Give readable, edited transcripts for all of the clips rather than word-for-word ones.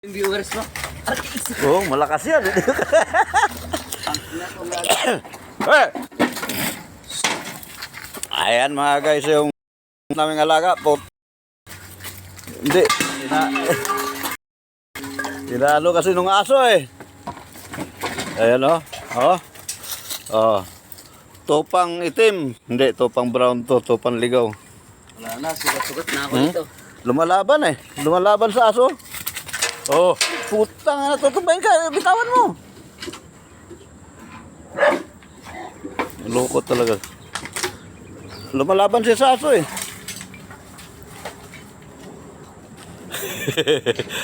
Viewers mo. Oh, malakas yan. Hey! Ayan mga guys, yung naming alaga po. Hindi. Tinalo kasi nung aso eh. Ayan o. Oh. Oh. Topang itim. Hindi, topang brown to. Topang ligaw. Wala na, sugat-sugat na ako dito. Lumalaban eh. Lumalaban sa aso. Oh, putang na, tutubayin ka, bitawan mo. Loko talaga. Lumalaban siya sa aso eh.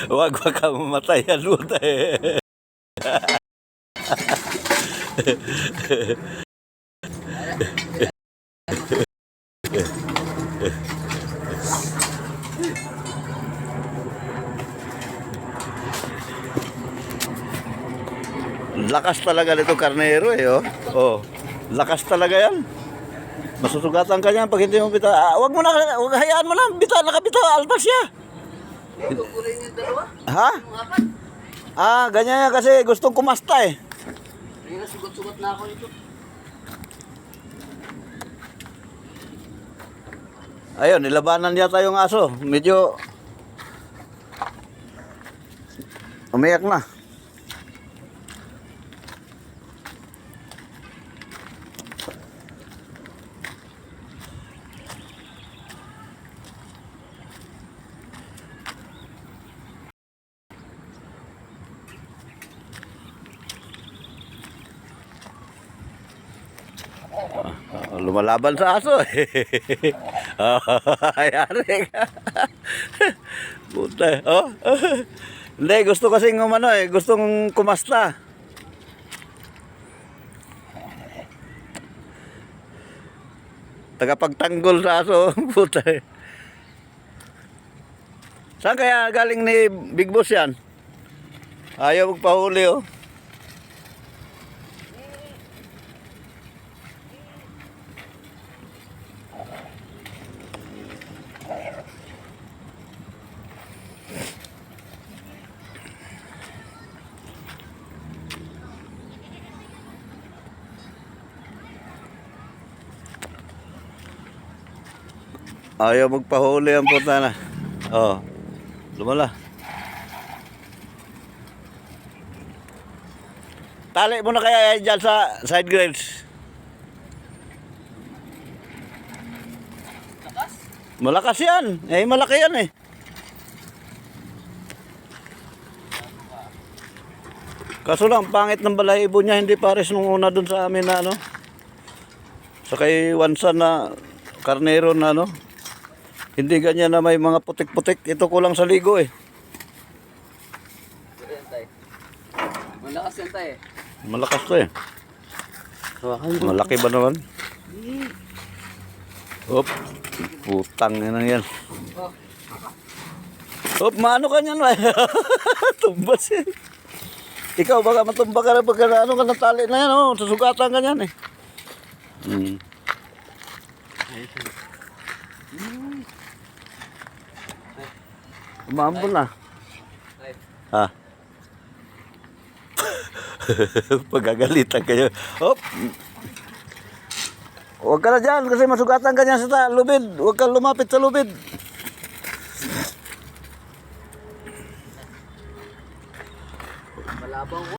Wag ka mamatay, luta eh. Lakas talaga nito karnero eh, oh. Oh, lakas talaga yan. Masusugatan ka niyan pag hindi mo bita. Wag mo na, wag hayaan mo lang, nakabita, alpas siya. Kukunin yung dalawa? Ha? Yung apat? Ganyan yan kasi gustong kumasta eh. Ayun na, sugat-sugat na ako dito. Ayun, nilabanan yata yung aso. Medyo umiyak na. Lumalaban sa aso eh. Ayari ka. Puta. Oh. Hindi, gusto kasing umano eh. Gustong kumasta. Tagapagtanggol sa aso. Puta eh. Saan kaya galing ni Big Boss yan? Ayaw magpahuli oh. Ayaw magpahuli ang puta na. Oh. Lumala. Tali mo na kaya dyan sa side grills. Lakas? Malakas yan. Eh, malaki yan eh. Kaso lang, pangit ng balahibo niya. Hindi pares nung una dun sa amin na ano. Sa kay Wansan na karnero na ano. Hindi ganyan na may mga putik-putik. Ito ko lang sa ligo eh. Malakas yan tayo eh. Malakas to eh. Malaki ba naman? Hop. Putang na yan. Hop, maano ka niyan? Tumbas eh. Ikaw baka matumba ka na pagka ano ka ng tali na yan. Oh. Susugatan ka niyan eh. Umambol na. Ha? Pagagalitan kayo. Hop. Huwag ka na dyan kasi masugatan ka niyan sa lubid. Huwag ka lumapit sa lubid. Malabang